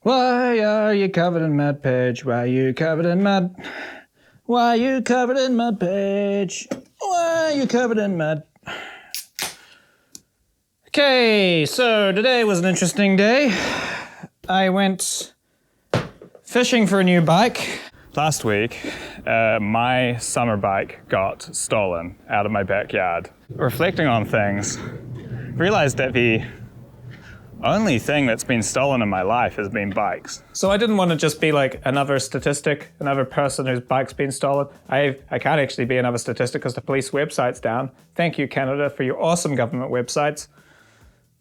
Why are you covered in mud, Paige? Why are you covered in mud? Why are you covered in mud, Paige? Why are you covered in mud? Okay, so today was an interesting day. I went fishing for a new bike. Last week, my summer bike got stolen out of my backyard. Reflecting on things, realized that the only thing that's been stolen in my life has been bikes. So I didn't want to just be like another statistic, another person whose bike's been stolen. I can't actually be another statistic because the police website's down. Thank you, Canada, for your awesome government websites.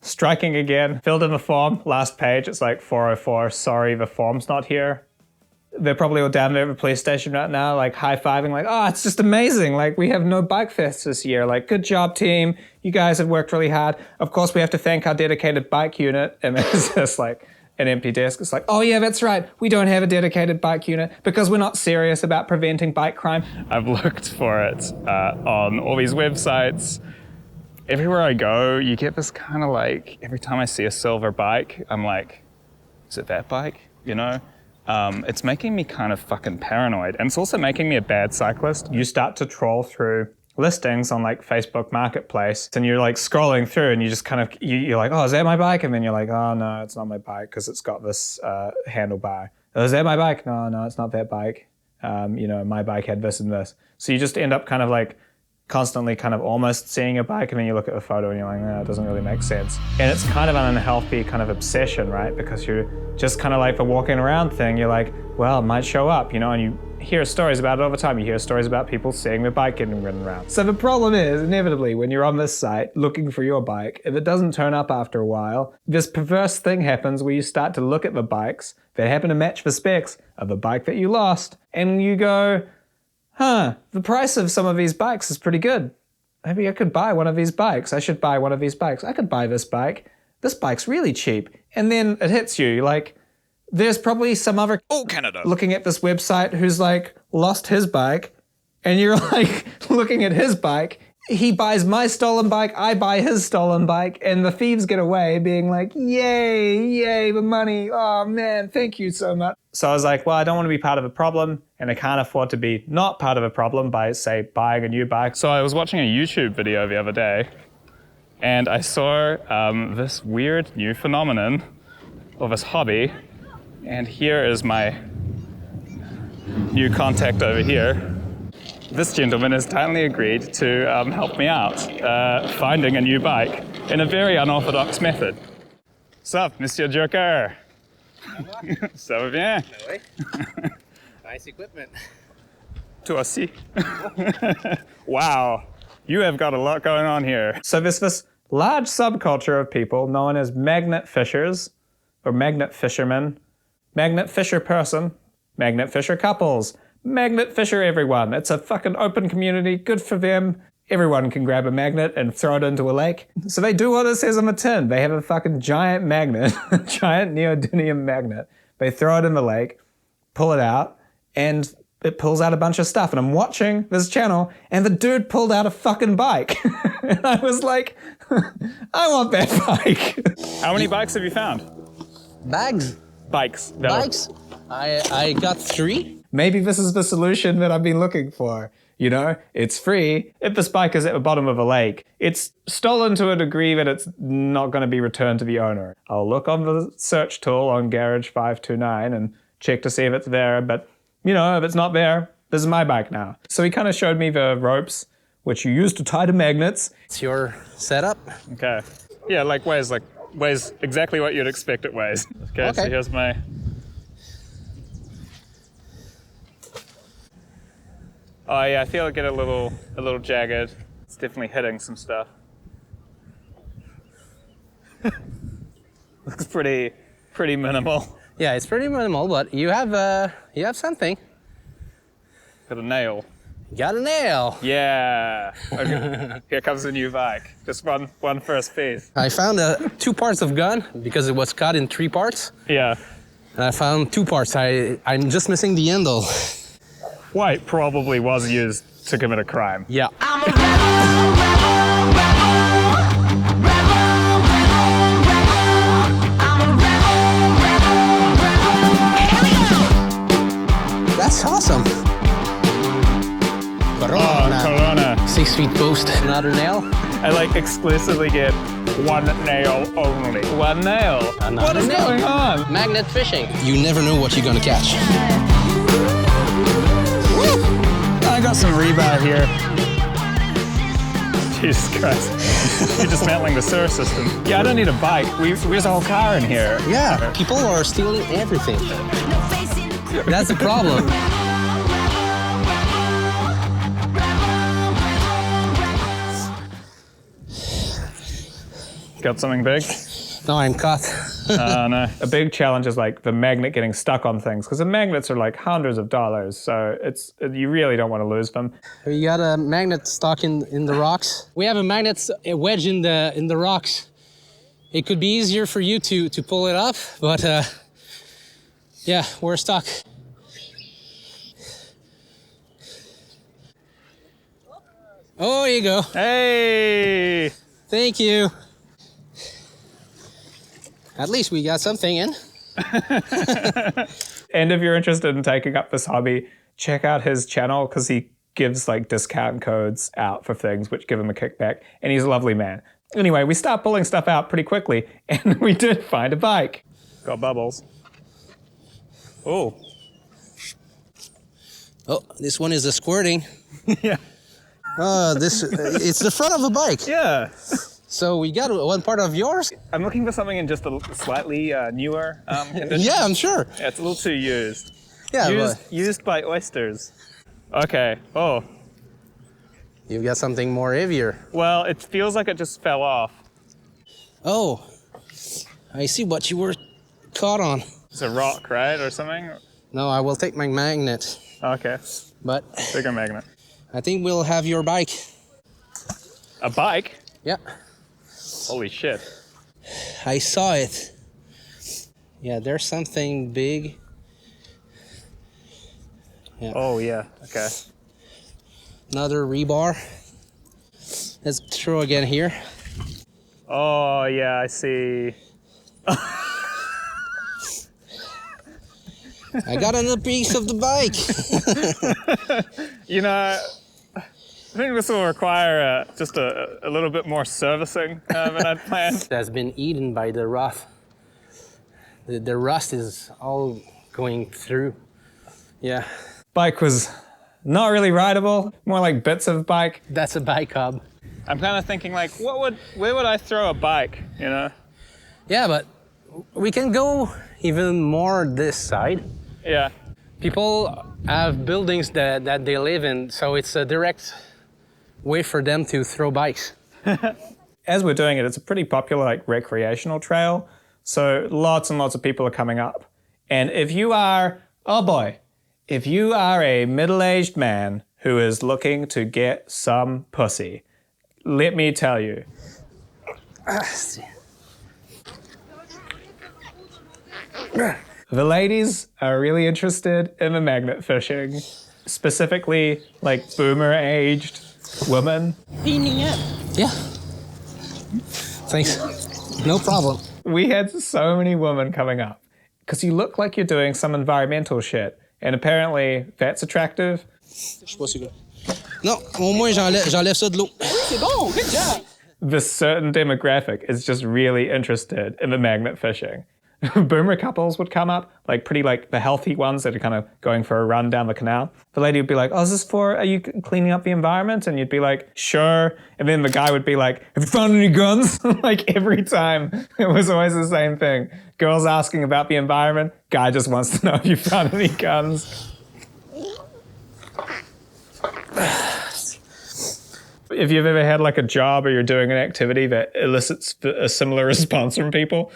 Striking again, filled in the form, last page, it's like 404, sorry, the form's not here. They're probably all down there at the police station right now, like high-fiving, like, oh, it's just amazing. Like, we have no bike fests this year. Like, good job, team. You guys have worked really hard. Of course, we have to thank our dedicated bike unit. And it's just like an empty desk. It's like, oh yeah, that's right. We don't have a dedicated bike unit because we're not serious about preventing bike crime. I've looked for it on all these websites. Everywhere I go, you get this kind of like, every time I see a silver bike, I'm like, is it that bike? You know? It's making me kind of fucking paranoid. And it's also making me a bad cyclist. You start to troll through listings on like Facebook Marketplace and you're like scrolling through and you just kind of, you're like, oh, is that my bike? And then you're like, oh no, it's not my bike because it's got this handlebar. Oh, is that my bike? No, it's not that bike. My bike had this and this. So you just end up kind of like constantly kind of almost seeing a bike and then you look at the photo and you're like, no, it doesn't really make sense. And it's kind of an unhealthy kind of obsession, right? Because you're just kind of like the walking around thing. You're like, well, it might show up, and you hear stories about it all the time. You hear stories about people seeing their bike getting ridden around. So the problem is, inevitably, when you're on this site looking for your bike, if it doesn't turn up after a while, this perverse thing happens where you start to look at the bikes that happen to match the specs of the bike that you lost, and you go, the price of some of these bikes is pretty good. Maybe I could buy one of these bikes. I should buy one of these bikes. I could buy this bike. This bike's really cheap. And then it hits you, like, there's probably some other Canada looking at this website who's like lost his bike, and you're like looking at his bike. He buys my stolen bike, I buy his stolen bike, and the thieves get away being like, yay, the money. Oh man, thank you so much. So I was like, well, I don't want to be part of a problem, and I can't afford to be not part of a problem by, say, buying a new bike. So I was watching a YouTube video the other day, and I saw this weird new phenomenon of this hobby, and here is my new contact over here. This gentleman has kindly agreed to help me out finding a new bike in a very unorthodox method. Sup, Monsieur Joker? Ça va bien? Oui. Nice equipment. Toi aussi. Wow, you have got a lot going on here. So there's this large subculture of people known as magnet fishers, or magnet fishermen, magnet fisher person, magnet fisher couples, magnet fisher everyone. It's a fucking open community, good for them. Everyone can grab a magnet and throw it into a lake. So they do what it says on the tin. They have a fucking giant magnet, a giant neodymium magnet. They throw it in the lake, pull it out, and it pulls out a bunch of stuff. And I'm watching this channel, and the dude pulled out a fucking bike. And I was like, I want that bike. How many bikes have you found? Bags? Bikes. Bikes? I got 3. Maybe this is the solution that I've been looking for. You know, it's free. If this bike is at the bottom of a lake, it's stolen to a degree that it's not going to be returned to the owner. I'll look on the search tool on Garage 529 and check to see if it's there. But, if it's not there, this is my bike now. So he kind of showed me the ropes, which you use to tie to magnets. It's your setup. Okay. Yeah, weighs exactly what you'd expect it weighs. Okay. So here's my... Oh yeah, I feel it get a little jagged. It's definitely hitting some stuff. Looks pretty minimal. Yeah, it's pretty minimal, but you have something. Got a nail. Got a nail. Yeah. Okay. Here comes a new bike. Just one first piece. I found 2 parts of gun because it was cut in 3 parts. Yeah. And I found 2 parts. I'm just missing the handle. White probably was used to commit a crime. Yeah. I'm a rebel, rebel, rebel, rebel, rebel, rebel. I'm a rebel, rebel, rebel. sweet post. Another nail. I like exclusively get one nail only. One nail. Another What is nail. going on? Magnet fishing. You never know what you're gonna catch. I got some rebar here. Jesus Christ. You're dismantling the sewer system. Yeah, I don't need a bike. There's a whole car in here. Yeah, people are stealing everything. That's the problem. Got something big? No, I'm caught. No. A big challenge is like the magnet getting stuck on things because the magnets are like hundreds of dollars, so you really don't want to lose them. We got a magnet stuck in the rocks. We have a magnet wedged in the rocks. It could be easier for you to pull it up, but yeah, we're stuck. Oh, here you go. Hey! Thank you. At least we got something in. And if you're interested in taking up this hobby, check out his channel because he gives like discount codes out for things which give him a kickback, and he's a lovely man. Anyway, we stopped pulling stuff out pretty quickly, and we did find a bike. Got bubbles. Oh. Oh, this one is a squirting. Yeah. It's the front of a bike. Yeah. So we got one part of yours? I'm looking for something in just a slightly newer condition. Yeah, I'm sure. Yeah, it's a little too used. Yeah, Used by oysters. Okay. Oh. you've got something more heavier. Well, it feels like it just fell off. Oh, I see what you were caught on. It's a rock, right, or something? No, I will take my magnet, Okay. but Bigger magnet. I think we'll have your bike. A bike? Yeah, Holy shit. I saw it. Yeah, there's something big. Yeah. Oh, yeah. Okay. Another rebar. Let's throw again here. Oh, yeah, I see. I got another piece of the bike. You know, I think this will require just a little bit more servicing than I'd planned. That's been eaten by the rust. The rust is all going through. Yeah, Bike was not really rideable, more like bits of bike. that's a bike hub. I'm kind of thinking like, where would I throw a bike, you know? Yeah, but we can go even more this side. Yeah. People have buildings that they live in, so it's a direct way for them to throw bikes. As we're doing it, it's a pretty popular like recreational trail. So lots and lots of people are coming up. And if you are, oh boy, if you are a middle-aged man who is looking to get some pussy, let me tell you, the ladies are really interested in the magnet fishing, specifically like boomer-aged women. Yeah. Thanks. No problem. We had so many women coming up because you look like you're doing some environmental shit, and apparently that's attractive. Non, au moins j'enlève ça de l'eau. This certain demographic is just really interested in the magnet fishing. Boomer couples would come up, like pretty like the healthy ones that are kind of going for a run down the canal. The lady would be like, oh, is this are you cleaning up the environment? And you'd be like, sure. And then the guy would be like, have you found any guns? Like every time, it was always the same thing. Girls asking about the environment, guy just wants to know if you found any guns. If you've ever had like a job or you're doing an activity that elicits a similar response from people,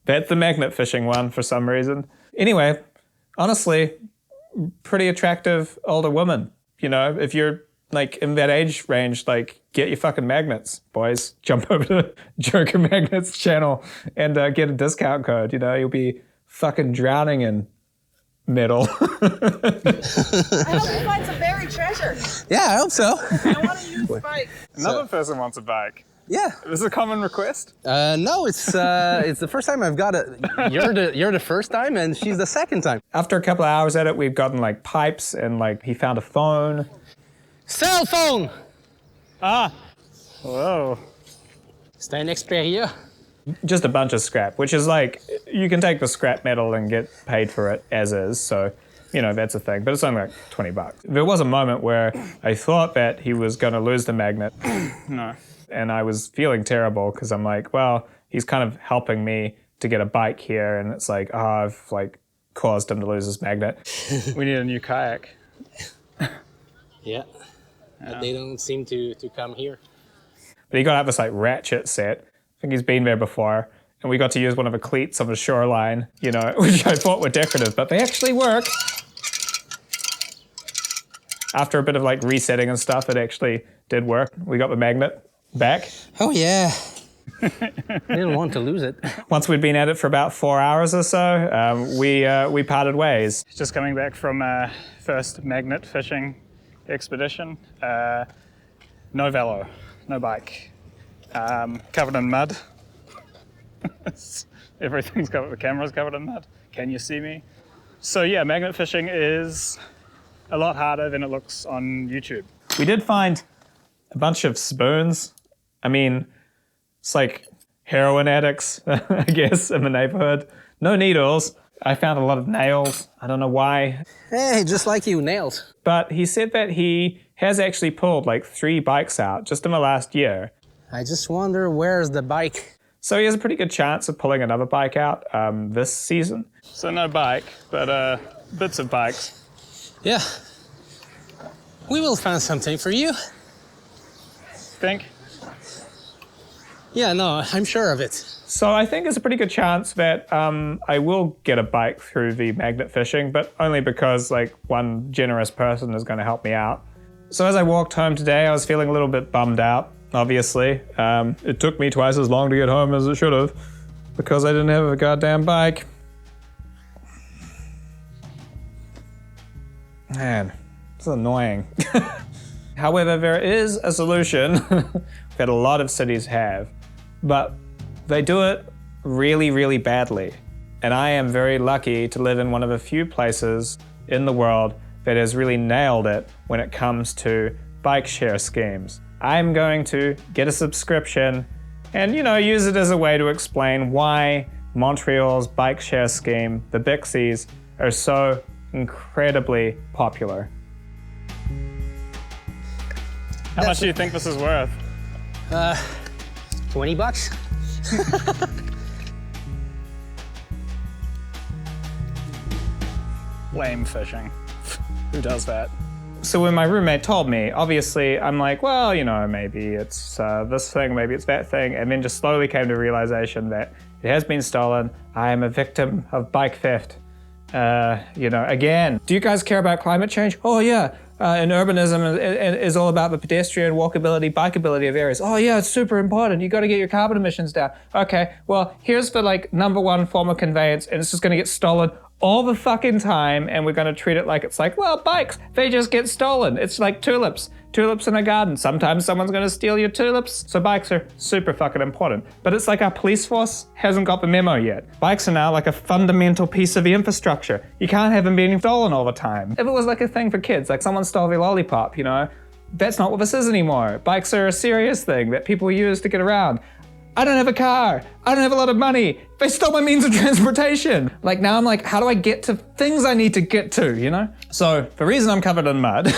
that's the magnet fishing one for some reason. Anyway, honestly, pretty attractive older woman. You know, if you're like in that age range, like get your fucking magnets, boys. Jump over to Joker Magnets channel and get a discount code. You know, you'll be fucking drowning in metal. I hope you find some buried treasure. Yeah, I hope so. I want to use the bike. Another person wants a bike. Yeah. Is this a common request? No, it's the first time I've got it. You're the first time, and she's the second time. After a couple of hours at it, we've gotten like pipes and like he found a phone. Cell phone. Ah! Whoa. C'est un Xperia. Just a bunch of scrap, which is like, you can take the scrap metal and get paid for it as is, so, you know, that's a thing, but it's only like $20. There was a moment where I thought that he was gonna lose the magnet. No. And I was feeling terrible, because I'm like, well, he's kind of helping me to get a bike here, and it's like, oh, I've like caused him to lose his magnet. We need a new kayak. Yeah. But they don't seem to come here. But he got out this like ratchet set. I think he's been there before. And we got to use one of the cleats on the shoreline, you know, which I thought were decorative, but they actually work. After a bit of like resetting and stuff, it actually did work. We got the magnet back. Oh yeah. I didn't want to lose it. Once we'd been at it for about 4 hours or so, we parted ways. Just coming back from first magnet fishing expedition. No velo, no bike. Covered in mud. Everything's covered, the camera's covered in mud. Can you see me? So yeah, magnet fishing is a lot harder than it looks on YouTube. We did find a bunch of spoons. I mean, it's like heroin addicts, I guess, in the neighborhood. No needles. I found a lot of nails. I don't know why. Hey, just like you, nails. But he said that he has actually pulled like 3 bikes out just in the last year. I just wonder where's the bike. So he has a pretty good chance of pulling another bike out this season. So no bike, but bits of bikes. Yeah. We will find something for you. Think? Yeah, no, I'm sure of it. So I think there's a pretty good chance that I will get a bike through the magnet fishing, but only because like one generous person is going to help me out. So as I walked home today, I was feeling a little bit bummed out, obviously. It took me twice as long to get home as it should have because I didn't have a goddamn bike. Man, it's annoying. However, there is a solution that a lot of cities have, but they do it really, really badly. And I am very lucky to live in one of the few places in the world that has really nailed it when it comes to bike share schemes. I'm going to get a subscription and, you know, use it as a way to explain why Montreal's bike share scheme, the Bixies, are so incredibly popular. How much do you think this is worth? $20? Lame fishing. Who does that? So when my roommate told me, obviously I'm like, well, you know, maybe it's this thing, maybe it's that thing, and then just slowly came to realization that it has been stolen. I am a victim of bike theft. You know, again, do you guys care about climate change? Oh yeah, and urbanism is all about the pedestrian walkability, bikeability of areas. Oh yeah, it's super important. You got to get your carbon emissions down. Okay, well, here's the like #1 form of conveyance, and it's just going to get stolen all the fucking time, and we're going to treat it like it's like, well, bikes, they just get stolen. It's like tulips in a garden. Sometimes someone's going to steal your tulips. So bikes are super fucking important. But it's like our police force hasn't got the memo yet. Bikes are now like a fundamental piece of the infrastructure. You can't have them being stolen all the time. If it was like a thing for kids, like someone stole their lollipop, you know, that's not what this is anymore. Bikes are a serious thing that people use to get around. I don't have a car. I don't have a lot of money. They stole my means of transportation. Like now I'm like, how do I get to things I need to get to, you know? So the reason I'm covered in mud